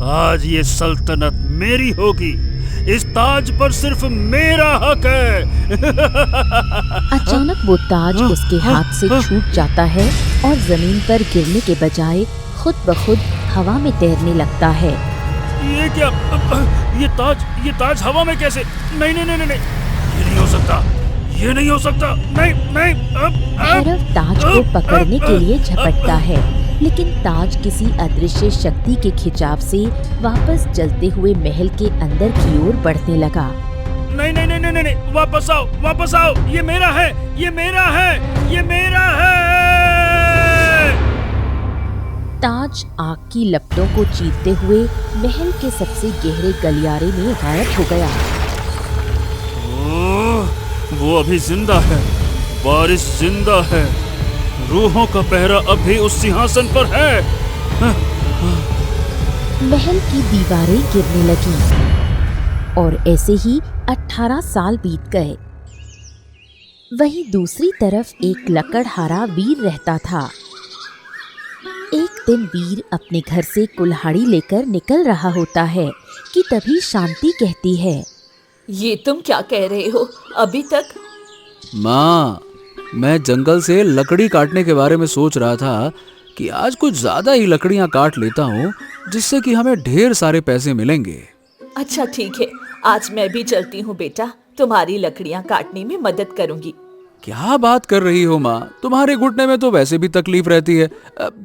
आज ये सल्तनत मेरी होगी। इस ताज पर सिर्फ मेरा हक है। अचानक वो ताज उसके हाथ से छूट जाता है और जमीन पर गिरने के बजाय खुद ब खुद हवा में तैरने लगता है। ये क्या? ये ताज हवा में कैसे? नहीं नहीं नहीं नहीं, ये नहीं हो सकता, ये नहीं हो सकता। नहीं नहीं। भैरव ताज को पकड़ने के लिए झपटता है, लेकिन ताज किसी अदृश्य शक्ति के खिंचाव से वापस चलते हुए महल के अंदर की ओर बढ़ने लगा। नहीं नहीं नहीं नहीं नहीं, वापस आओ, वापस आओ। ये मेरा है, ये मेरा है, ये मेरा है। ताज आग की लपटों को चीरते हुए महल के सबसे गहरे गलियारे में गायब हो गया। वो अभी जिंदा है, बारिश जिंदा है, रूहों का पहरा अब भी उस सिंहासन पर है। महल की दीवारें गिरने लगी और ऐसे ही 18 साल बीत गए। वहीं दूसरी तरफ एक लकड़हारा वीर रहता था। एक दिन वीर अपने घर से कुल्हाड़ी लेकर निकल रहा होता है कि तभी शांति कहती है, ये तुम क्या कह रहे हो? अभी तक? माँ, मैं जंगल से लकड़ी काटने के बारे में सोच रहा था कि आज कुछ ज्यादा ही लकड़ियाँ काट लेता हूँ, जिससे कि हमें ढेर सारे पैसे मिलेंगे। अच्छा ठीक है, आज मैं भी चलती हूँ बेटा, तुम्हारी लकड़ियाँ काटने में मदद करूँगी। क्या बात कर रही हो माँ, तुम्हारे घुटने में तो वैसे भी तकलीफ रहती है।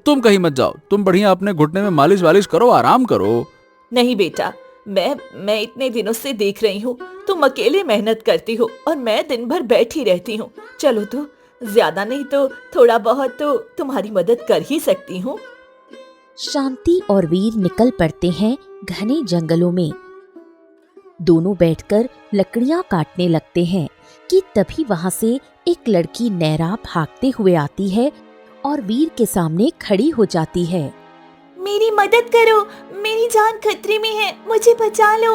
तुम कहीं मत जाओ, तुम बढ़िया अपने घुटने में मालिश वालिश करो, आराम करो। नहीं बेटा, मैं इतने दिनों से देख रही हूँ तुम अकेले मेहनत करती हो और मैं दिन भर बैठी रहती हूँ। चलो तो, ज्यादा नहीं तो थोड़ा बहुत तो तुम्हारी मदद कर ही सकती हूँ। शांति और वीर निकल पड़ते हैं घने जंगलों में। दोनों बैठकर लकड़ियां काटने लगते हैं कि तभी वहां से एक लड़की नैरा भागते हुए आती है और वीर के सामने खड़ी हो जाती है। मेरी मदद करो, मेरी जान खतरे में है, मुझे बचा लो।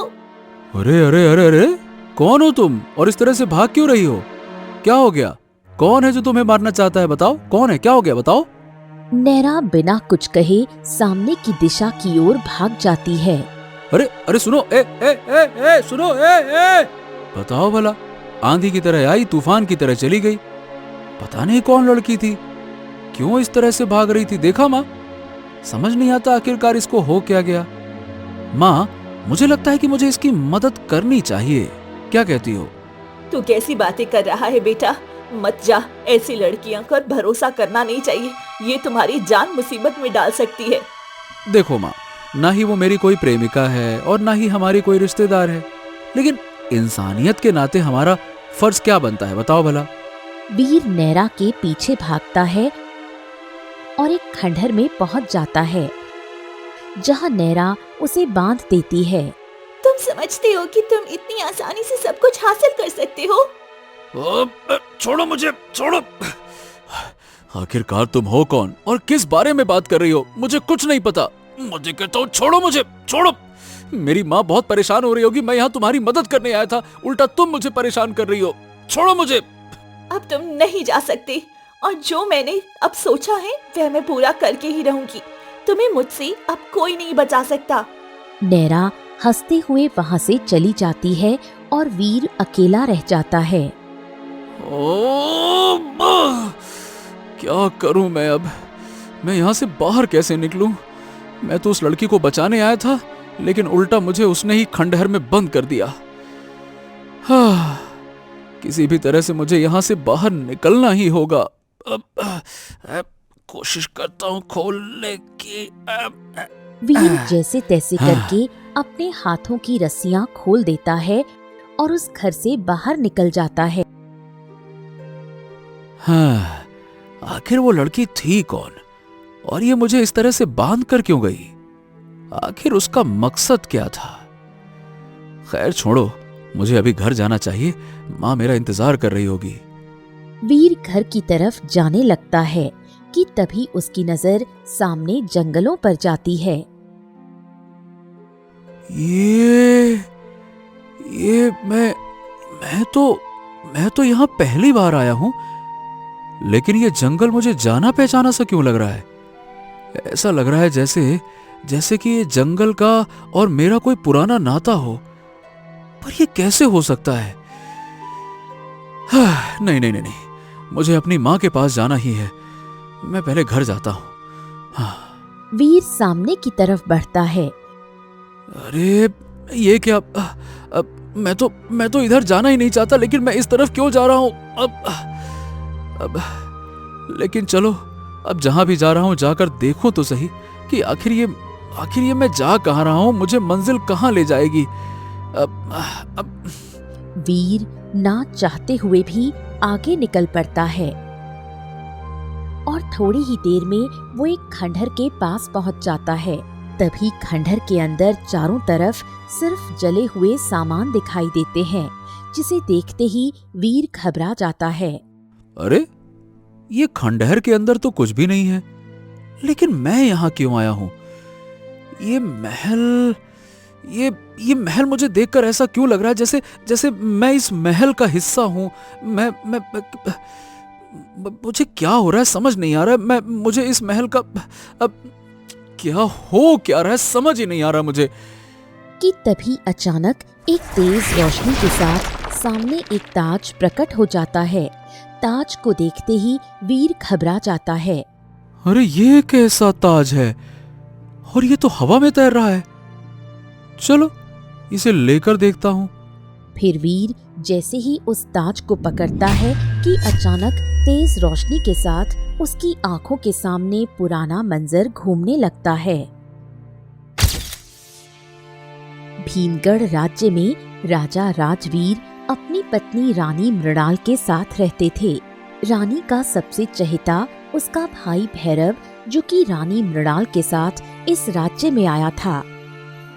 अरे अरे अरे अरे, कौन हो तुम और इस तरह से भाग क्यों रही हो? क्या हो गया? कौन है जो तुम्हें मारना चाहता है? बताओ कौन है, क्या हो गया बताओ। नैरा बिना कुछ कहे सामने की दिशा की ओर भाग जाती है। अरे अरे सुनो, ए सुनो, ए बताओ भला, आंधी की तरह आई, तूफान की तरह चली गई। पता नहीं कौन लड़की थी, क्यों इस तरह से भाग रही थी? देखा माँ, समझ नहीं आता आखिरकार इसको हो क्या गया। माँ, मुझे लगता है कि मुझे इसकी मदद करनी चाहिए, क्या कहती हो? तू कैसी बातें कर रहा है बेटा? मत जा, ऐसी लड़कियों पर भरोसा करना नहीं चाहिए, ये तुम्हारी जान मुसीबत में डाल सकती है। देखो माँ, ना ही वो मेरी कोई प्रेमिका है और ना ही हमारी कोई रिश्तेदार है, लेकिन इंसानियत के नाते हमारा फर्ज क्या बनता है बताओ भला। वीर नैरा के पीछे भागता है और एक खंडहर में पहुंच जाता है, जहां नैरा उसे बांध देती है। तुम समझते हो कि तुम इतनी आसानी से सब कुछ हासिल कर सकते हो? छोड़ो मुझे, छोड़ो। आखिरकार तुम हो कौन और किस बारे में बात कर रही हो? मुझे कुछ नहीं पता। मुझे कहता हूँ छोड़ो मुझे, छोड़ो। मेरी माँ बहुत परेशान हो रही होगी, मैं यहाँ तुम्हारी मदद करने आया था, उल्टा तुम मुझे परेशान कर रही हो। छोड़ो मुझे। अब तुम नहीं जा सकते और जो मैंने अब सोचा है वह मैं पूरा करके ही रहूंगी। तुम्हें मुझसे अब कोई नहीं बचा सकता। नैरा हंसते हुए वहां से चली जाती है और वीर अकेला रह जाता है। क्या करूं मैं अब? मैं यहाँ से बाहर कैसे निकलूं? मैं तो उस लड़की को बचाने आया था, लेकिन उल्टा मुझे उसने ही खंडहर में बंद कर दिया। किसी भी तरह से मुझे यहाँ से बाहर निकलना ही होगा। कोशिश करता हूँ खोलने की। वीर जैसे तैसे करके अपने हाथों की रस्सियां खोल देता है और उस घर से बाहर निकल जाता है। हाँ, आखिर वो लड़की थी कौन और ये मुझे इस तरह से बांध कर क्यों गई? आखिर उसका मकसद क्या था? खैर छोड़ो, मुझे अभी घर जाना चाहिए, माँ मेरा इंतजार कर रही होगी। वीर घर की तरफ जाने लगता है कि तभी उसकी नजर सामने जंगलों पर जाती है। ये मैं तो यहाँ पहली बार आया हूँ, लेकिन ये जंगल मुझे जाना पहचाना सा क्यों लग रहा है? ऐसा लग रहा है जैसे जैसे कि ये जंगल का और मेरा कोई पुराना नाता हो। पर ये कैसे हो सकता है? नहीं नहीं नहीं नहीं, मुझे अपनी माँ के पास जाना ही है। मैं पहले घर जाता हूँ। वीर सामने की तरफ बढ़ता है। अरे ये क्या? मैं तो इधर जाना ही नहीं चाहता, लेकिन मैं इस तरफ क्यों जा रहा हूँ? अब लेकिन चलो, अब जहां भी जा रहा हूँ जाकर देखूं तो सही कि आखिर ये मैं जा कहाँ रहा हूँ, मुझे मंजिल कहाँ ले जाएगी। अब वीर ना चाहते हुए भी आगे निकल पड़ता है और थोड़ी ही देर में वो एक खंडहर के पास पहुंच जाता है। तभी खंडहर के अंदर चारों तरफ सिर्फ जले हुए सामान दिखाई देते हैं, जिसे देखते ही वीर घबरा जाता है। अरे ये खंडहर के अंदर तो कुछ भी नहीं है, लेकिन मैं यहाँ क्यों आया हूँ? ये महल मुझे देखकर ऐसा क्यों लग रहा है जैसे मैं इस महल का हिस्सा हूँ। मुझे क्या हो रहा है समझ नहीं आ रहा है। मुझे इस महल का अब क्या रहा है समझ ही नहीं आ रहा मुझे। कि तभी अचानक एक तेज रोशनी के साथ सामने एक ताज प्रकट हो जाता है। ताज को देखते ही वीर घबरा जाता है। अरे ये कैसा ताज है, और ये तो हवा में तैर रहा है। चलो इसे लेकर देखता हूँ। फिर वीर जैसे ही उस ताज को पकड़ता है कि अचानक तेज रोशनी के साथ उसकी आंखों के सामने पुराना मंजर घूमने लगता है। भीमगढ़ राज्य में राजा राजवीर अपनी पत्नी रानी मृणाल के साथ रहते थे। रानी का सबसे चहेता उसका भाई भैरव, जो कि रानी मृणाल के साथ इस राज्य में आया था,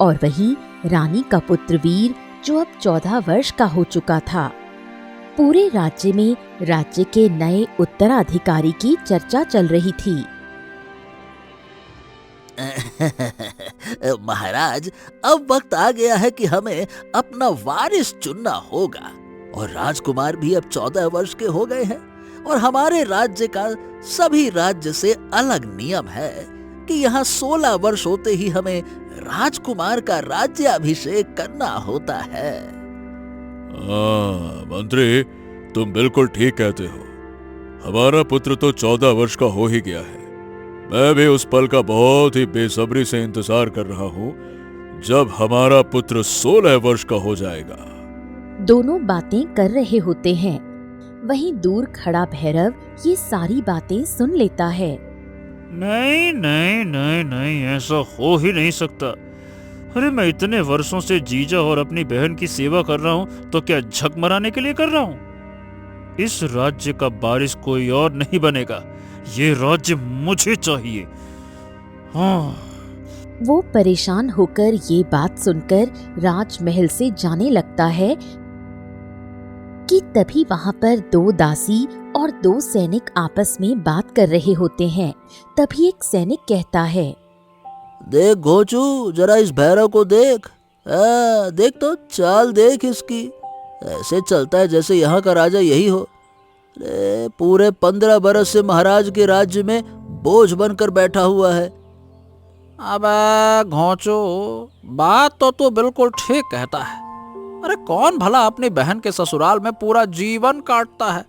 और वहीं रानी का पुत्र वीर, जो अब 14 वर्ष का हो चुका था। पूरे राज्य में राज्य के नए उत्तराधिकारी की चर्चा चल रही थी। महाराज, अब वक्त आ गया है कि हमें अपना वारिस चुनना होगा, और राजकुमार भी अब 14 वर्ष के हो गए हैं, और हमारे राज्य का सभी राज्य से अलग नियम है कि यहाँ 16 वर्ष होते ही हमें राजकुमार का राज्याभिषेक करना होता है। मंत्री, तुम बिल्कुल ठीक कहते हो। हमारा पुत्र तो 14 वर्ष का हो ही गया है। मैं भी उस पल का बहुत ही बेसब्री से इंतजार कर रहा हूँ जब हमारा पुत्र 16 वर्ष का हो जाएगा। दोनों बातें कर रहे होते हैं। वहीं दूर खड़ा भैरव ये सारी बातें सुन लेता है। नहीं नहीं नहीं नहीं, ऐसा हो ही नहीं सकता। अरे मैं इतने वर्षों से जीजा और अपनी बहन की सेवा कर रहा हूँ, तो क्या झक मराने के लिए कर रहा हूँ? इस राज्य का वारिस कोई और नहीं बनेगा। ये राज्य मुझे चाहिए। हाँ। वो परेशान होकर ये बात सुनकर राजमहल से जाने लगता है कि तभी वहाँ पर 2 दासी और 2 सैनिक आपस में बात कर रहे होते हैं। तभी एक सैनिक कहता है, देख घोचू, जरा इस भैरव को देख। देख तो चाल देख इसकी, ऐसे चलता है जैसे यहाँ का राजा यही हो। अरे पूरे 15 बरस से महाराज के राज्य में बोझ बनकर बैठा हुआ है। अबे घोंचू, बात तो तू बिल्कुल ठीक कहता है। अरे कौन भला अपनी बहन के ससुराल में पूरा जीवन काटता है?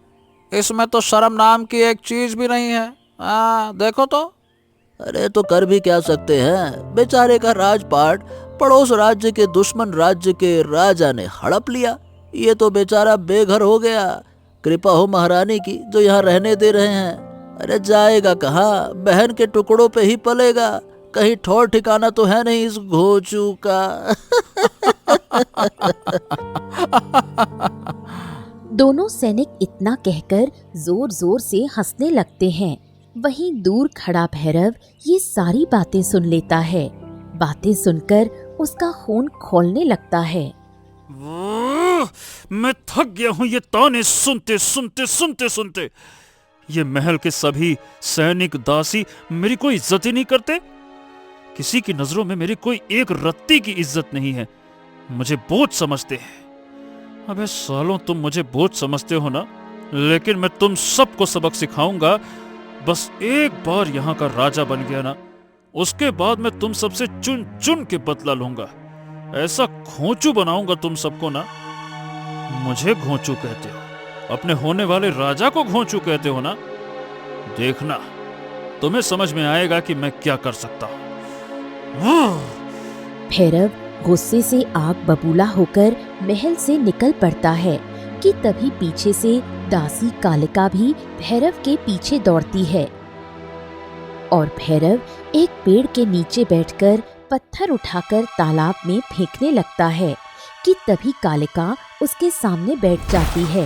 इसमें तो शर्म नाम की एक चीज भी नहीं है। देखो तो। अरे तो कर भी क्या सकते हैं, बेचारे का राजपाट पड़ोस राज्य के दुश्मन राज्य के राजा ने हड़प लिया। ये तो बेचारा बेघर हो गया। कृपा हो महारानी की जो यहाँ रहने दे रहे हैं। अरे जाएगा कहाँ, बहन के टुकड़ों पे ही पलेगा। कहीं ठौर ठिकाना तो है नहीं इस घोचू का। दोनों सैनिक इतना कहकर जोर जोर से हंसने लगते हैं। वहीं दूर खड़ा भैरव ये सारी बातें सुन लेता है। बातें सुनकर उसका खून खौलने लगता है। मैं थक गया हूँ ये ताने सुनते सुनते सुनते सुनते। ये महल के सभी सैनिक दासी मेरी कोई इज्जत ही नहीं करते। किसी की नजरों में मेरी कोई एक रत्ती की इज्जत नहीं है। मुझे बोझ समझते हैं। अबे सालों, तुम मुझे बोझ समझते हो ना, लेकिन मैं तुम सबको सबक सिखाऊंगा। बस एक बार यहाँ का राजा बन गया ना, उसके बाद मैं तुम सबसे चुन चुन के बदला लूंगा। ऐसा घोंचू बनाऊंगा तुम सबको ना। मुझे घोंचू कहते हो, अपने होने वाले राजा को घोंचू कहते हो ना। देखना, तुम्हें समझ में आएगा कि मैं क्या कर सकता हूं। भैरव गुस्से से आग बबूला होकर महल से निकल पड़ता है कि तभी पीछे से दासी कालिका भी भैरव के पीछे दौड़ती है और भैरव एक पेड़ के नीचे बैठकर पत्थर उठाकर तालाब में फेंकने लगता है कि तभी कालिका उसके सामने बैठ जाती है।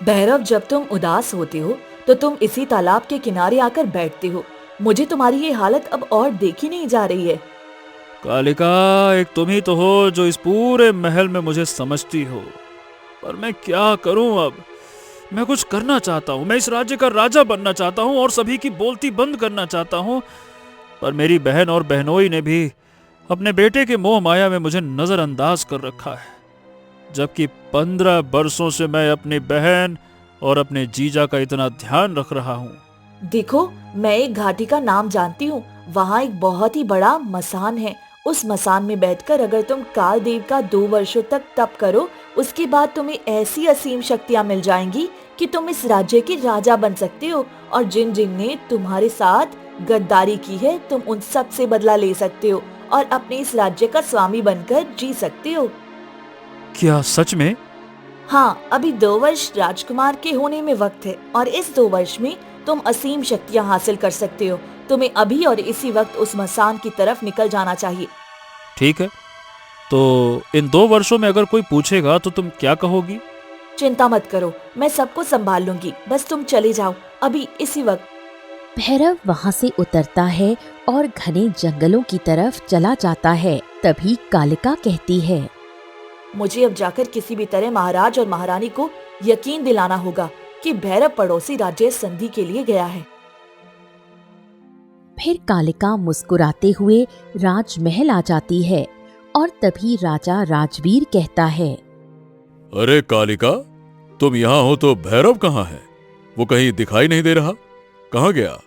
भैरव, जब तुम उदास होते हो तो तुम इसी तालाब के किनारे आकर बैठते हो। मुझे तुम्हारी ये हालत अब और देखी नहीं जा रही है। कालिका, एक तुम ही तो हो जो इस पूरे महल में मुझे समझती हो, पर मैं क्या करूं अब। मैं कुछ करना चाहता हूं, मैं इस राज्य का राजा बनना चाहता हूं और सभी की बोलती बंद करना चाहता हूं, पर मेरी बहन और बहनोई ने भी अपने बेटे के मोह माया में मुझे नजरअंदाज कर रखा है, जबकि 15 बरसों से मैं अपनी बहन और अपने जीजा का इतना ध्यान रख रहा हूं। देखो, मैं एक घाटी का नाम जानती हूँ। वहाँ एक बहुत ही बड़ा मसान है। उस मसान में बैठकर अगर तुम काल देव का 2 वर्षों तक तप करो, उसके बाद तुम्हें ऐसी असीम शक्तियाँ मिल जाएंगी कि तुम इस राज्य के राजा बन सकते हो और जिन जिन ने तुम्हारे साथ गद्दारी की है, तुम उन सब से बदला ले सकते हो और अपने इस राज्य का स्वामी बनकर जी सकते हो। क्या सच में? हाँ, अभी 2 वर्ष राजकुमार के होने में वक्त है और इस 2 वर्ष में तुम असीम शक्तियाँ हासिल कर सकते हो। तुम्हें अभी और इसी वक्त उस मसान की तरफ निकल जाना चाहिए। ठीक है, तो इन 2 वर्षों में अगर कोई पूछेगा तो तुम क्या कहोगी? चिंता मत करो, मैं सबको संभाल लूंगी। बस तुम चले जाओ अभी इसी वक्त। भैरव वहाँ से उतरता है और घने जंगलों की तरफ चला जाता है। तभी कालिका कहती है, मुझे अब जाकर किसी भी तरह महाराज और महारानी को यकीन दिलाना होगा कि भैरव पड़ोसी राज्य संधि के लिए गया है। फिर कालिका मुस्कुराते हुए राजमहल आ जाती है और तभी राजा राजवीर कहता है, अरे कालिका, तुम यहाँ हो तो भैरव कहाँ है? वो कहीं दिखाई नहीं दे रहा, कहाँ गया?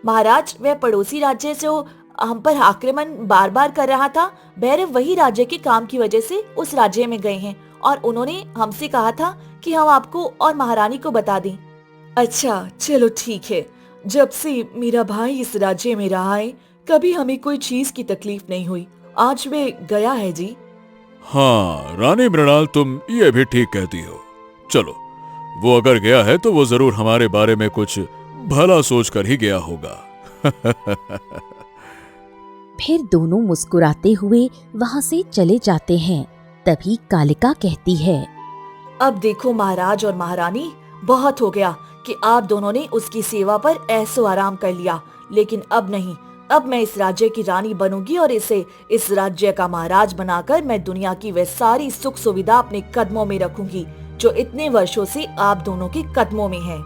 महाराज, वह पड़ोसी राज्य जो हम पर आक्रमण बार बार कर रहा था, भैरव वही राज्य के काम की वजह से उस राज्य में गए हैं और उन्होंने हमसे कहा था कि हम आपको और महारानी को बता दें। अच्छा, चलो ठीक है। जब से मेरा भाई इस राज्य में रहा है, कभी हमें कोई चीज की तकलीफ नहीं हुई। आज वे गया है जी। हाँ रानी मृणाल, तुम ये भी ठीक कहती हो। चलो, वो अगर गया है तो वो जरूर हमारे बारे में कुछ भला सोच कर ही गया होगा। फिर दोनों मुस्कुराते हुए वहाँ से चले जाते हैं। तभी कालिका कहती है, अब देखो महाराज और महारानी, बहुत हो गया कि आप दोनों ने उसकी सेवा पर ऐसो आराम कर लिया, लेकिन अब नहीं। अब मैं इस राज्य की रानी बनूंगी और इसे इस राज्य का महाराज बनाकर मैं दुनिया की वह सारी सुख सुविधा अपने कदमों में रखूंगी जो इतने वर्षों से आप दोनों के कदमों में है।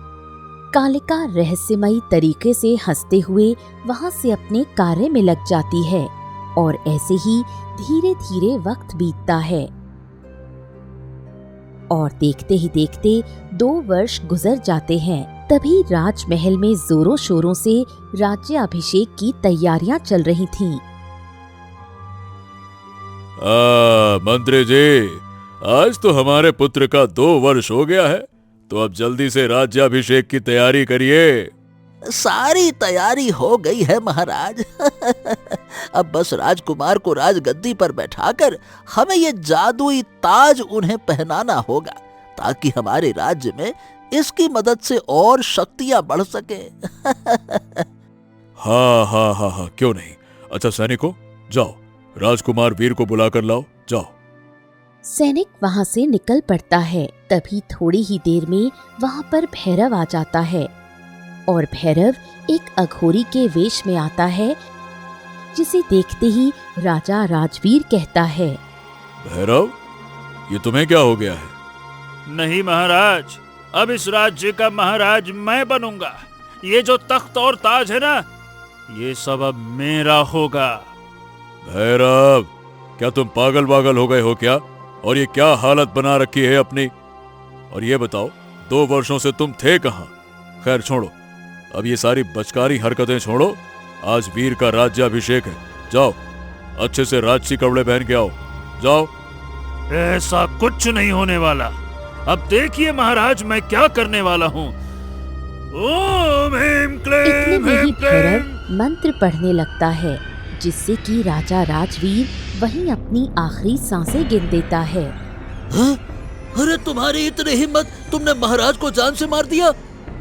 कालिका रहस्यमयी तरीके से हंसते हुए वहाँ से अपने कार्य में लग जाती है और ऐसे ही धीरे धीरे वक्त बीतता है और देखते ही देखते 2 वर्ष गुजर जाते हैं। तभी राजमहल में जोरों शोरों से राज्याभिषेक की तैयारियां चल रही थीं। मंत्री जी, आज तो हमारे पुत्र का 2 वर्ष हो गया है, तो अब जल्दी से राज्याभिषेक की तैयारी करिए। सारी तैयारी हो गई है महाराज। अब बस राजकुमार को राजगद्दी पर बैठाकर हमें ये जादुई ताज उन्हें पहनाना होगा ताकि हमारे राज्य में इसकी मदद से और शक्तियां बढ़ सके। हाँ हाँ हाँ हाँ, क्यों नहीं। अच्छा सैनिकों, जाओ राजकुमार वीर को बुलाकर लाओ, जाओ। सैनिक वहाँ से निकल पड़ता है। तभी थोड़ी ही देर में वहाँ पर भैरव आ जाता है और भैरव एक अघोरी के वेश में आता है, जिसे देखते ही राजा राजवीर कहता है, भैरव, ये तुम्हें क्या हो गया है? नहीं महाराज, अब इस राज्य का महाराज मैं बनूंगा। ये जो तख्त और ताज है ना, ये सब अब मेरा होगा। भैरव, क्या तुम पागल वागल हो गए हो क्या? और ये क्या हालत बना रखी है अपनी? और ये बताओ, 2 वर्षों से तुम थे कहाँ? खैर छोड़ो, अब ये सारी बचकारी हरकतें छोड़ो आज वीर का राज्याभिषेक है। जाओ, अच्छे से राजसी कपड़े पहन के आओ। जाओ। ऐसा कुछ नहीं होने वाला। अब देखिए महाराज, मैं क्या करने वाला हूँ। ओम ह्रीं इतने क्लीं में ही ह्रीं क्लीं। भैरव मंत्र पढ़ने लगता है, जिससे कि राजा राजवीर वहीं अपनी आखिरी सांसें गिन देता है। हाँ? अरे तुम्हारी इतनी हिम्मत, तुमने महाराज को जान से मार दिया।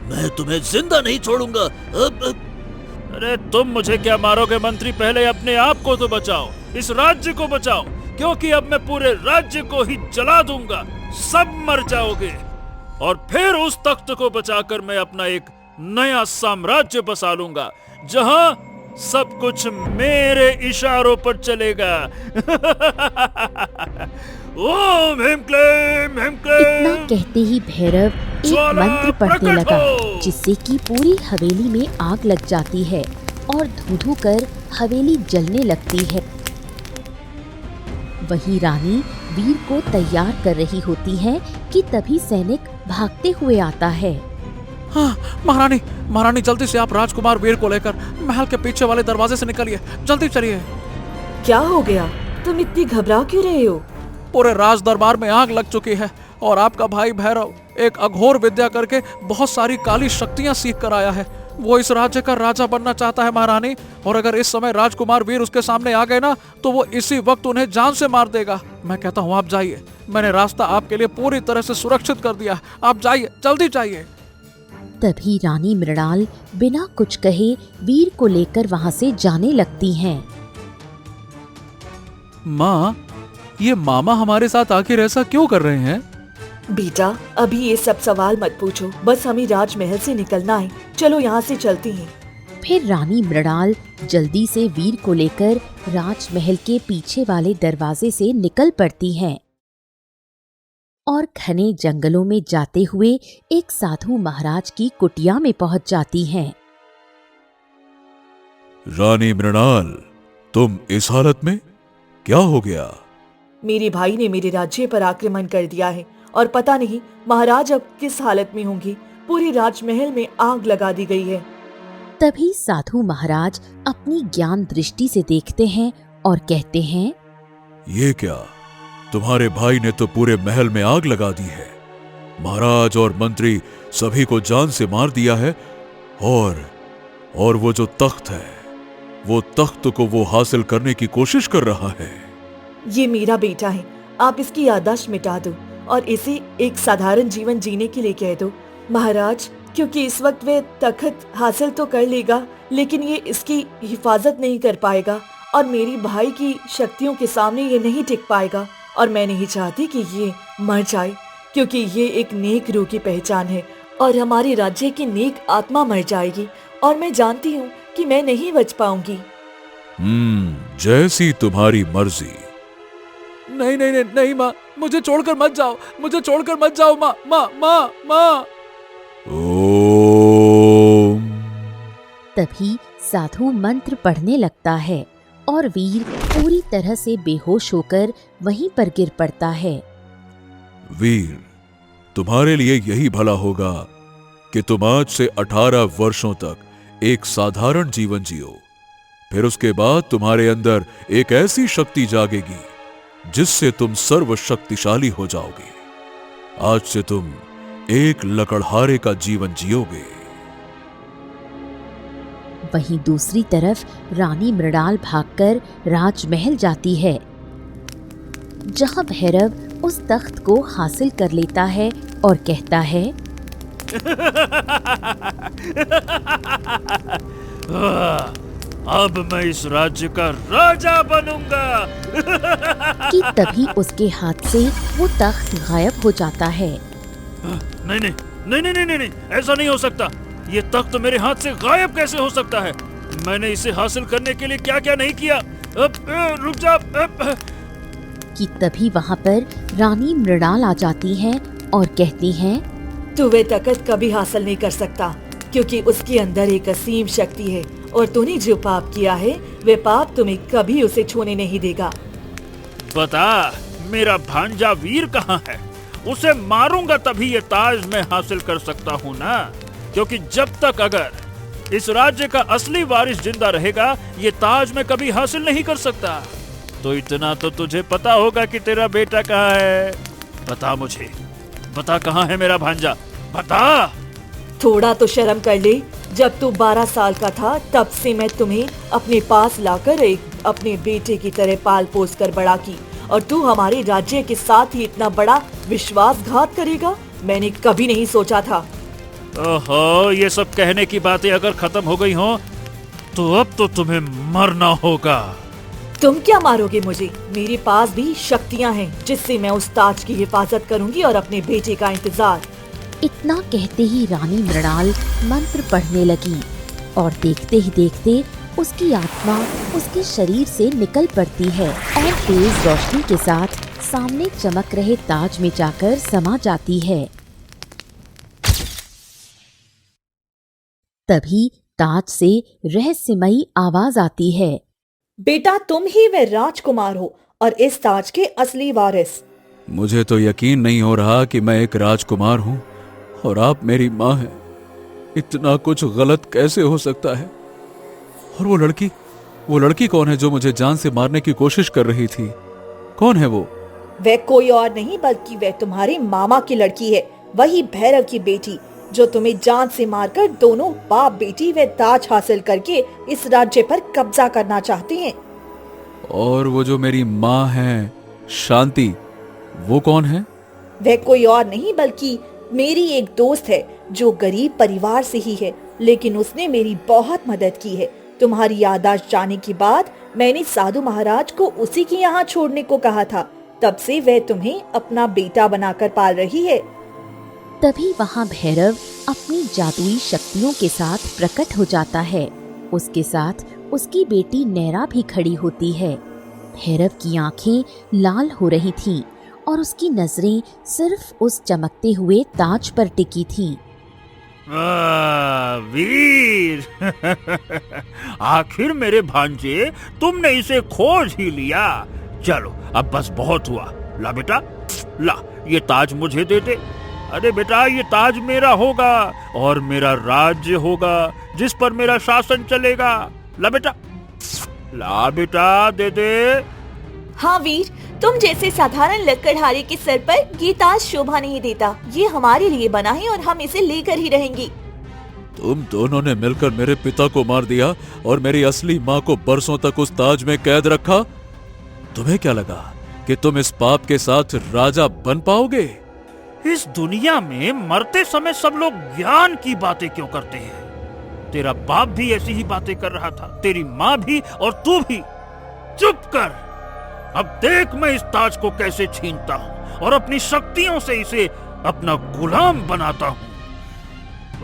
मैं तुम्हें जिंदा नहीं छोड़ूंगा। अरे तुम मुझे क्या मारोगे मंत्री, पहले अपने आप को तो बचाओ, इस राज्य को बचाओ, क्योंकि अब मैं पूरे राज्य को ही जला दूंगा। सब मर जाओगे और फिर उस तख्त को बचाकर मैं अपना एक नया साम्राज्य बसा लूंगा, जहां सब कुछ मेरे इशारों पर चलेगा। ओम ह्रीं क्लीं ह्रीं इतना क्लीं। कहते ही भैरव एक ज्वाला मंत्र पढ़ने प्रकट लगा, हो। जिससे कि पूरी हवेली में आग लग जाती है और धू-धू कर हवेली जलने लगती है। वहीं रानी वीर को तैयार कर रही होती है कि तभी सैनिक भागते हुए आता है। हाँ, महारानी महारानी, जल्दी से आप राजकुमार वीर को लेकर महल के पीछे वाले दरवाजे से निकलिए। जल्दी चलिए। क्या हो गया? तुम इतनी घबरा क्यों रहे हो? पूरे राज दरबार में आग लग चुकी है और आपका भाई भैरव एक अघोर विद्या करके बहुत सारी काली शक्तियां सीख कर आया है। वो इस राज्य का राजा बनना चाहता है महारानी, और अगर इस समय राजकुमार वीर उसके सामने आ गए ना, तो वो इसी वक्त उन्हें जान से मार देगा। मैं कहता हूँ आप जाइए, मैंने रास्ता आपके लिए पूरी तरह से सुरक्षित कर दिया। आप जाइए, जल्दी जाइए। तभी रानी मृणाल बिना कुछ कहे वीर को लेकर वहां से जाने लगती हैं। माँ, ये मामा हमारे साथ आखिर ऐसा क्यों कर रहे हैं? बेटा, अभी ये सब सवाल मत पूछो, बस हमें राजमहल से निकलना है। चलो यहाँ से चलती हैं। फिर रानी मृणाल जल्दी से वीर को लेकर राजमहल के पीछे वाले दरवाजे से निकल पड़ती हैं और घने जंगलों में जाते हुए एक साधु महाराज की कुटिया में पहुंच जाती हैं। रानी मृणाल, तुम इस हालत में? क्या हो गया? मेरे भाई ने मेरे राज्य पर आक्रमण कर दिया है और पता नहीं महाराज अब किस हालत में होंगे। पूरे राजमहल में आग लगा दी गई है। तभी साधु महाराज अपनी ज्ञान दृष्टि से देखते हैं और कहते हैं, ये क्या? तुम्हारे भाई ने तो पूरे महल में आग लगा दी है। महाराज और मंत्री सभी को जान से मार दिया है, और वो जो तख्त है, वो तख्त को वो हासिल करने की कोशिश कर रहा है। ये मेरा बेटा है, आप इसकी याददाश्त मिटा दो और इसे एक साधारण जीवन जीने के लिए कह दो महाराज, क्योंकि इस वक्त वह तख्त हासिल तो कर लेगा, लेकिन ये इसकी हिफाजत नहीं कर पाएगा और मेरी भाई की शक्तियों के सामने ये नहीं टिक पाएगा। और मैं नहीं चाहती कि ये मर जाए, क्योंकि ये एक नेक रूह की पहचान है और हमारे राज्य की नेक आत्मा मर जाएगी और मैं जानती हूँ कि मैं नहीं बच पाऊंगी। जैसी तुम्हारी मर्जी। नहीं नहीं नहीं नहीं माँ, मुझे छोड़कर मत जाओ, मुझे छोड़कर मत जाओ माँ, माँ माँ माँ। ओम। तभी साधु मंत्र पढ़ने लगता है और वीर पूरी तरह से बेहोश होकर वहीं पर गिर पड़ता है। वीर, तुम्हारे लिए यही भला होगा कि तुम आज से 18 वर्षों तक एक साधारण जीवन जियो। फिर उसके बाद तुम्हारे अंदर एक ऐसी शक्ति जागेगी जिससे तुम सर्वशक्तिशाली हो जाओगे। आज से तुम एक लकड़हारे का जीवन जियोगे। वहीं दूसरी तरफ रानी मृणाल भागकर राजमहल जाती है, जहां भैरव उस तख्त को हासिल कर लेता है और कहता है, अब मैं इस राज्य का राजा बनूंगा। कि तभी उसके हाथ से वो तख्त गायब हो जाता है। नहीं नहीं नहीं नहीं नहीं नहीं, ऐसा नहीं हो सकता। ये तख्त मेरे हाथ से गायब कैसे हो सकता है? मैंने इसे हासिल करने के लिए क्या क्या नहीं किया। रुक जा। कि तभी वहाँ पर रानी मृणाल आ जाती हैं और कहती हैं, तू वे तख्त कभी हासिल नहीं कर सकता, क्योंकि उसके अंदर एक असीम शक्ति है और तूने जो पाप किया है वे पाप तुम्हें कभी उसे छूने नहीं देगा। बता, मेरा भांजा वीर कहाँ है? उसे मारूंगा तभी ये ताज मैं हासिल कर सकता हूँ ना, क्योंकि जब तक अगर इस राज्य का असली वारिस जिंदा रहेगा ये ताज मैं कभी हासिल नहीं कर सकता। तो इतना तो तुझे पता होगा कि तेरा बेटा कहाँ है। बता मुझे, बता कहाँ है मेरा भांजा, बता। थोड़ा तो शर्म कर ले। जब तू 12 साल का था तब से मैं तुम्हें अपने पास लाकर एक अपने बेटे की तरह पाल पोस कर बड़ा की, और तू हमारे राज्य के साथ ही इतना बड़ा विश्वासघात करेगा, मैंने कभी नहीं सोचा था। ओहो, ये सब कहने की बातें अगर खत्म हो गई हो तो अब तो तुम्हें मरना होगा। तुम क्या मारोगे मुझे? मेरे पास भी शक्तियाँ हैं जिससे मैं उस ताज की हिफाजत करूंगी और अपने बेटे का इंतजार। इतना कहते ही रानी मृणाल मंत्र पढ़ने लगी और देखते ही देखते उसकी आत्मा उसके शरीर से निकल पड़ती है और तेज रोशनी के साथ सामने चमक रहे ताज में जाकर समा जाती है। तभी ताज से रहस्यमयी आवाज आती है। बेटा, तुम ही वह राजकुमार हो और इस ताज के असली वारिस। मुझे तो यकीन नहीं हो रहा कि मैं एक राजकुमार हूँ और आप मेरी माँ हैं। इतना कुछ गलत कैसे हो सकता है? और वो लड़की कौन है जो मुझे जान से मारने की कोशिश कर रही थी? कौन है वो? वह कोई और नहीं बल्कि वह तुम्हारे मामा की लड़की है, वही भैरव की बेटी जो तुम्हें जान से मारकर दोनों बाप बेटी वह ताज हासिल करके इस राज्य पर कब्जा करना चाहते हैं। और वो जो मेरी माँ है शांति, वो कौन है? वह कोई और नहीं बल्कि मेरी एक दोस्त है जो गरीब परिवार से ही है, लेकिन उसने मेरी बहुत मदद की है। तुम्हारी याददाश्त जाने के बाद मैंने साधु महाराज को उसी के यहाँ छोड़ने को कहा था, तब से वह तुम्हें अपना बेटा बनाकर पाल रही है। तभी वहाँ भैरव अपनी जादुई शक्तियों के साथ प्रकट हो जाता है। उसके साथ उसकी बेटी नैरा भी खड़ी होती है। भैरव की आंखें लाल हो रही थीं और उसकी नजरें सिर्फ उस चमकते हुए ताज पर टिकी थीं। वीर आखिर मेरे भांजे, तुमने इसे खोज ही लिया। चलो अब बस बहुत हुआ। ला बेटा, ला ये ताज मुझे दे दे। अरे बेटा, ये ताज मेरा होगा और मेरा राज्य होगा जिस पर मेरा शासन चलेगा। ला बेटा, ला बेटा, दे दे। हाँ वीर, तुम जैसे साधारण लकड़हारे के सर पर ये ताज शोभा नहीं देता। ये हमारे लिए बना है और हम इसे लेकर ही रहेंगे। तुम दोनों ने मिलकर मेरे पिता को मार दिया और मेरी असली माँ को बरसों तक उस ताज में कैद रखा। तुम्हें क्या लगा कि तुम इस पाप के साथ राजा बन पाओगे? इस दुनिया में मरते समय सब लोग ज्ञान की बातें क्यों करते हैं? तेरा बाप भी ऐसी ही बातें कर रहा था, तेरी माँ भी और तू भी। चुप कर। अब देख मैं इस ताज को कैसे छीनता हूँ और अपनी शक्तियों से इसे अपना गुलाम बनाता हूँ।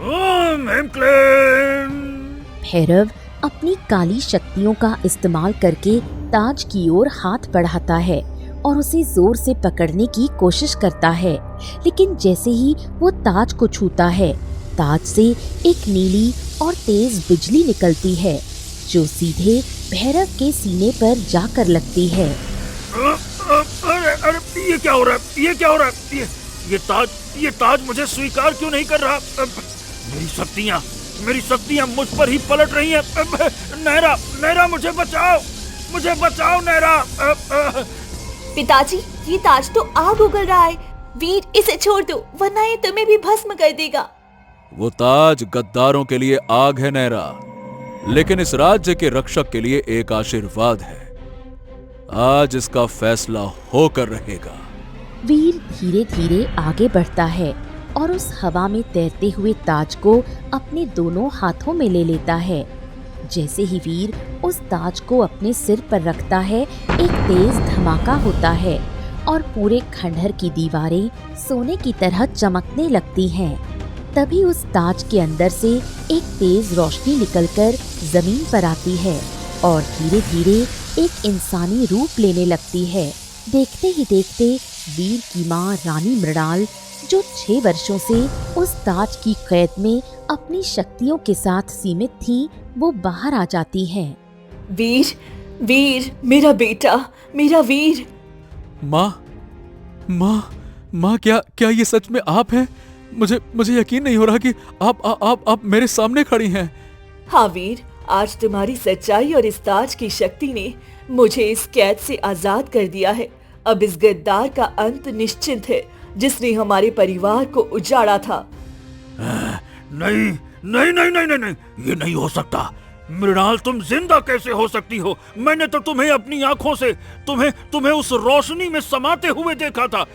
ओम ह्रीं क्लीं। भैरव अपनी काली शक्तियों का इस्तेमाल करके ताज की ओर हाथ बढ़ाता है और उसे जोर से पकड़ने की कोशिश करता है, लेकिन जैसे ही वो ताज को छूता है, ताज से एक नीली और तेज बिजली निकलती है जो सीधे भैरव के सीने पर जाकर लगती है। अरे ये क्या हो रहा है? ये क्या हो रहा है? ये ताज मुझे स्वीकार क्यों नहीं कर रहा? मेरी शक्तियाँ मुझ पर ही पलट रही हैं। नैरा मुझे बचाओ नैरा। पिताजी, ये ताज तो आग उगल रहा है। वीर, इसे छोड़ दो वरना ये तुम्हें भी भस्म कर देगा। वो ताज गद्दारों के लिए आग है नैरा, लेकिन इस राज्य के रक्षक के लिए एक आशीर्वाद है। आज इसका फैसला होकर रहेगा। वीर धीरे धीरे आगे बढ़ता है और उस हवा में तैरते हुए ताज को अपने दोनों हाथों में ले लेता है। जैसे ही वीर उस ताज को अपने सिर पर रखता है, एक तेज धमाका होता है और पूरे खंडहर की दीवारें सोने की तरह चमकने लगती हैं। तभी उस ताज के अंदर से एक तेज रोशनी निकलकर जमीन पर आती है और धीरे धीरे एक इंसानी रूप लेने लगती है। देखते ही देखते वीर की माँ रानी मृणाल, जो 6 वर्षों से उस ताज की कैद में अपनी शक्तियों के साथ सीमित थी, वो बाहर आ जाती हैं। वीर, मेरा बेटा, मेरा वीर। माँ, क्या ये सच में आप हैं? मुझे यकीन नहीं हो रहा कि आप मेरे सामने खड़ी हैं। हाँ वीर, आज तुम्हारी सच्चाई और इस ताज की शक्ति ने मुझे इस कैद से आजाद कर दिया है। अब इस गद्दार का अंत निश्चित है, जिसने हमारे परिवार को उजाड़ा था। नहीं नहीं नहीं नहीं नहीं नहीं, ये नहीं हो सकता। मृणाल, तुम जिंदा कैसे हो सकती हो? मैंने तो तुम्हें अपनी आंखों से तुम्हें उस रोशनी में समाते हुए देखा था।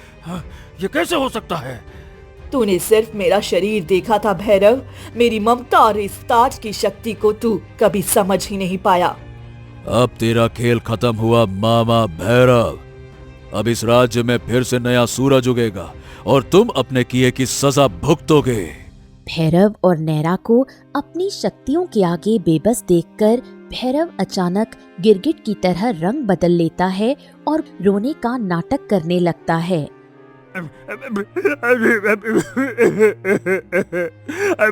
ये कैसे हो सकता है? तूने सिर्फ मेरा शरीर देखा था भैरव। मेरी ममता और इस ताज की शक्ति को तू कभी समझ ही नहीं पाया। अब तेरा खेल खत्म हुआ मामा भैरव। अब इस राज्य में फिर से नया सूरज उगेगा और तुम अपने किए की सजा भुगतोगे। भैरव और नैरा को अपनी शक्तियों के आगे बेबस देखकर भैरव अचानक गिरगिट की तरह रंग बदल लेता है और रोने का नाटक करने लगता है।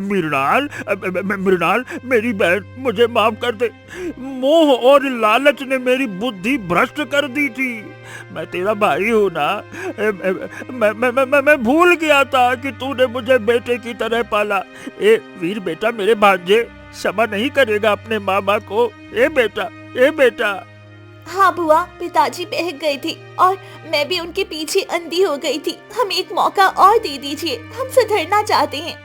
मृणाल, मेरी बहन, मुझे माफ कर दे। मोह और लालच ने मेरी बुद्धि भ्रष्ट कर दी थी। मैं तेरा भाई हूँ ना। मैं भूल गया था कि तूने मुझे बेटे की तरह पाला। ए वीर बेटा, मेरे भांजे, क्षमा नहीं करेगा अपने मामा को? ए बेटा। हाँ बुआ, पिताजी बहक गई थी और मैं भी उनके पीछे अंधी हो गई थी। हम एक मौका और दे दीजिए, हम सुधरना चाहते हैं।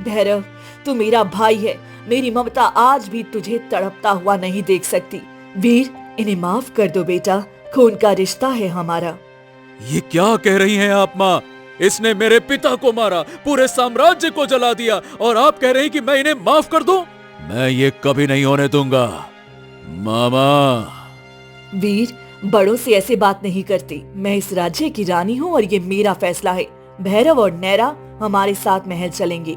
भैरव, तू मेरा भाई है। मेरी ममता आज भी तुझे तड़पता हुआ नहीं देख सकती। वीर, इन्हें माफ कर दो बेटा, खून का रिश्ता है हमारा। ये क्या कह रही हैं आप माँ? इसने मेरे पिता को मारा, पूरे साम्राज्य को जला दिया, और आप कह रहे हैं कि मैं इन्हें माफ कर दूं? मैं ये कभी नहीं होने दूंगा मामा। वीर, बड़ों से ऐसे बात नहीं करती। मैं इस राज्य की रानी हूँ और ये मेरा फैसला है। भैरव और नैरा हमारे साथ महल चलेंगे।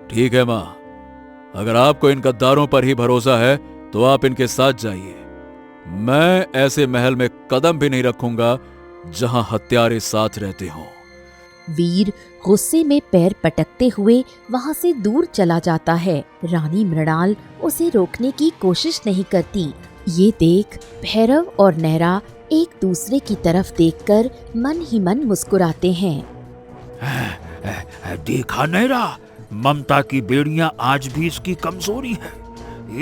ठीक है माँ, अगर आपको इन गद्दारों पर ही भरोसा है तो आप इनके साथ जाइए। मैं ऐसे महल में कदम भी नहीं रखूंगा जहां हत्यारे साथ रहते हों। वीर गुस्से में पैर पटकते हुए वहां से दूर चला जाता है। रानी मृणाल उसे रोकने की कोशिश नहीं करती। ये देख भैरव और नैरा एक दूसरे की तरफ देखकर मन ही मन मुस्कुराते हैं। देखा नैरा, ममता की बेड़ियां आज भी इसकी कमजोरी है।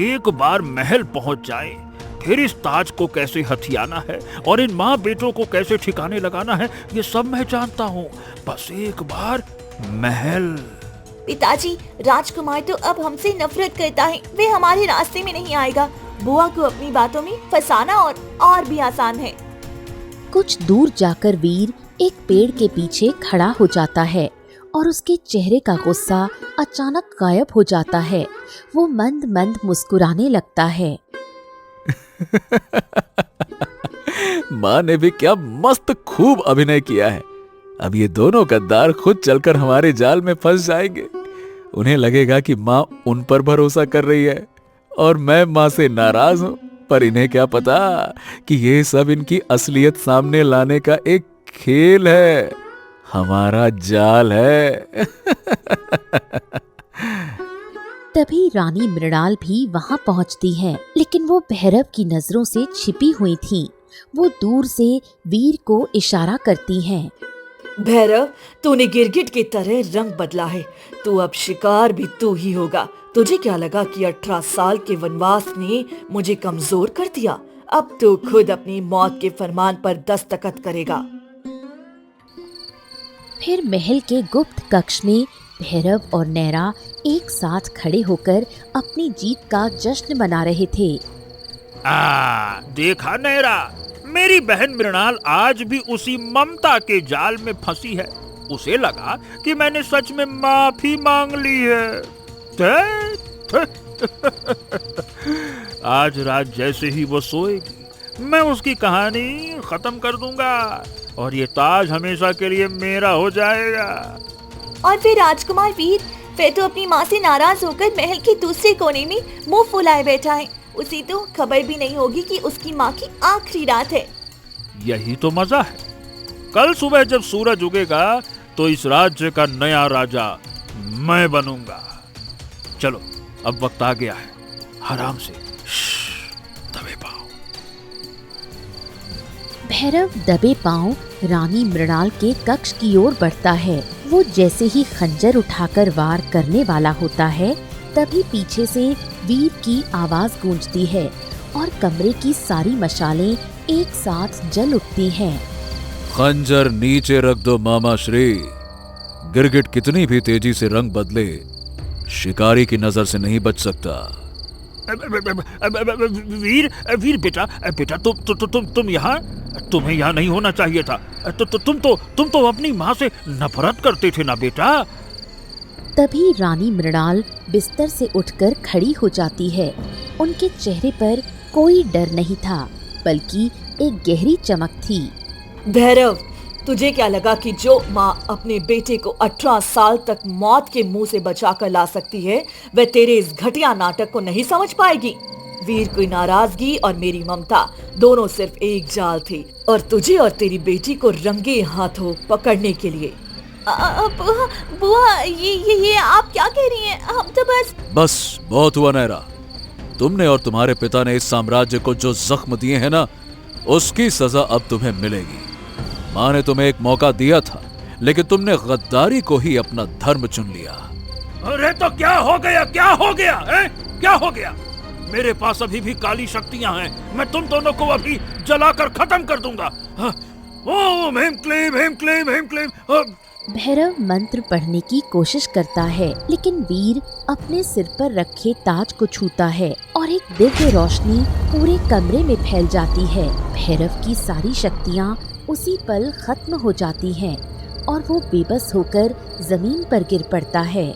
एक बार महल पहुंच जाए, फिर इस ताज को कैसे हथियाना है और इन माँ बेटों को कैसे ठिकाने लगाना है, ये सब मैं जानता हूँ। बस एक बार महल। पिताजी, राजकुमार तो अब हमसे नफरत करता है। वे हमारे रास्ते में नहीं आएगा। बुआ को अपनी बातों में फंसाना और भी आसान है। कुछ दूर जाकर वीर एक पेड़ के पीछे खड़ा हो जाता है और उसके चेहरे का गुस्सा अचानक गायब हो जाता है। वो मंद मंद मुस्कुराने लगता है। माँ ने भी क्या मस्त खूब अभिनय किया है। अब ये दोनों गद्दार खुद चलकर हमारे जाल में फंस जाएंगे। उन्हें लगेगा कि माँ उन पर भरोसा कर रही है और मैं माँ से नाराज हूँ, पर इन्हें क्या पता कि ये सब इनकी असलियत सामने लाने का एक खेल है, हमारा जाल है। तभी रानी मृणाल भी वहां पहुंचती है, लेकिन वो भैरव की नजरों से छिपी हुई थी। वो दूर से वीर को इशारा करती हैं। भैरव, तूने गिरगिट की तरह रंग बदला है। तू अब शिकार भी तू ही होगा। तुझे क्या लगा कि 18 साल के वनवास ने मुझे कमजोर कर दिया? अब तू खुद अपनी मौत के फरमान पर दस्तखत करेगा। फिर महल के गुप्त कक्ष में भैरव और नैरा एक साथ खड़े होकर अपनी जीत का जश्न मना रहे थे। देखा नैरा, मेरी बहन मृणाल आज भी उसी ममता के जाल में फंसी है। उसे लगा कि मैंने सच में माफी मांग ली है। आज रात जैसे ही वो सोएगी, मैं उसकी कहानी खत्म कर दूंगा और ये ताज हमेशा के लिए मेरा हो जाएगा। और फिर राजकुमार वीर, फिर तो अपनी माँ से नाराज होकर महल के दूसरे कोने में मुंह फुलाए बैठा है। उसे तो खबर भी नहीं होगी कि उसकी माँ की आखिरी रात है। यही तो मजा है। कल सुबह जब सूरज उगेगा तो इस राज्य का नया राजा मैं बनूंगा। चलो, अब वक्त आ गया है, आराम से दबे पाओ। भैरव दबे पांव रानी मृणाल के कक्ष की ओर बढ़ता है। वो जैसे ही खंजर उठाकर वार करने वाला होता है, तभी पीछे से वीर की आवाज गूंजती है और कमरे की सारी मशालें एक साथ जल उठती हैं। खंजर नीचे रख दो मामा श्री। गिरगिट कितनी भी तेजी से रंग बदले, शिकारी की नजर से नहीं बच सकता। वीर वीर बेटा बेटा तुम यहाँ, तुम्हें यहाँ नहीं होना चाहिए था। तुम तो अपनी माँ से नफरत करते थे ना बेटा। तभी रानी मृणाल बिस्तर से उठकर खड़ी हो जाती है। उनके चेहरे पर कोई डर नहीं था, बल्कि एक गहरी चमक थी। भैरव, तुझे क्या लगा कि जो माँ अपने बेटे को 18 साल तक मौत के मुंह से बचाकर ला सकती है, वह तेरे इस घटिया नाटक को नहीं समझ पाएगी? वीर की नाराजगी और मेरी ममता दोनों सिर्फ एक जाल थे, और तुझे और तेरी बेटी को रंगे हाथों पकड़ने के लिए। बुआ, ये आप क्या कह रही हैं? हम तो बस बहुत हुआ नैरा। तुमने और तुम्हारे पिता ने इस साम्राज्य को जो जख्म दिए हैं ना, उसकी सजा अब तुम्हें मिलेगी। माँ ने तुम्हें एक मौका दिया था, लेकिन तुमने गद्दारी को ही अपना धर्म चुन लिया। अरे तो क्या हो गया, क्या हो गया है? क्या हो गया? मेरे पास अभी भी काली शक्तियां हैं। मैं तुम दोनों को अभी जलाकर खत्म कर दूंगा। ओम ह्रीं क्लीं ह्रीं क्लीं ह्रीं क्लीं। भैरव मंत्र पढ़ने की कोशिश करता है, लेकिन वीर अपने सिर पर रखे ताज को छूता है और एक दिव्य रोशनी पूरे कमरे में फैल जाती है। भैरव की सारी शक्तियाँ उसी पल खत्म हो जाती हैं और वो बेबस होकर जमीन पर गिर पड़ता है।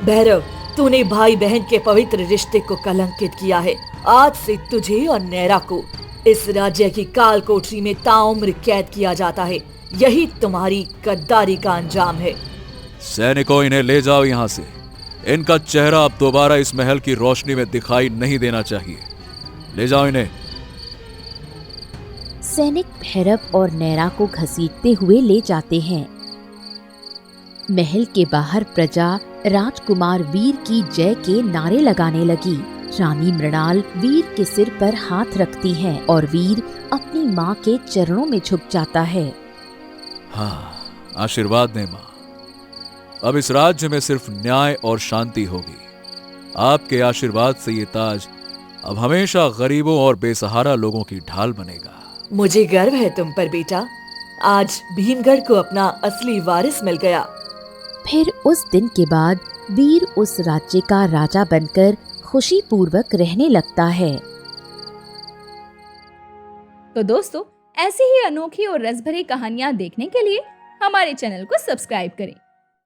भैरव, तूने भाई बहन के पवित्र रिश्ते को कलंकित किया है। आज से तुझे और नैरा को इस राज्य की काल कोठरी में ताउम्र कैद किया जाता है। यही तुम्हारी गद्दारी का अंजाम है। सैनिकों, इन्हें ले जाओ यहाँ से। इनका चेहरा अब दोबारा इस महल की रोशनी में दिखाई नहीं देना चाहिए। ले जाओ इन्हें। सैनिक भैरव और नैरा को घसीटते हुए ले जाते हैं। महल के बाहर प्रजा राजकुमार वीर की जय के नारे लगाने लगी। रानी मृणाल वीर के सिर पर हाथ रखती है और वीर अपनी माँ के चरणों में झुक जाता है। हाँ, आशीर्वाद दे माँ। अब इस राज्य में सिर्फ न्याय और शांति होगी। आपके आशीर्वाद से ये ताज अब हमेशा गरीबों और बेसहारा लोगों की ढाल बनेगा। मुझे गर्व है तुम पर बेटा। आज भीमगढ़ को अपना असली वारिस मिल गया। फिर उस दिन के बाद वीर उस राज्य का राजा बनकर खुशी पूर्वक रहने लगता है। तो दोस्तों, ऐसी ही अनोखी और रसभरी कहानियाँ देखने के लिए हमारे चैनल को सब्सक्राइब करें।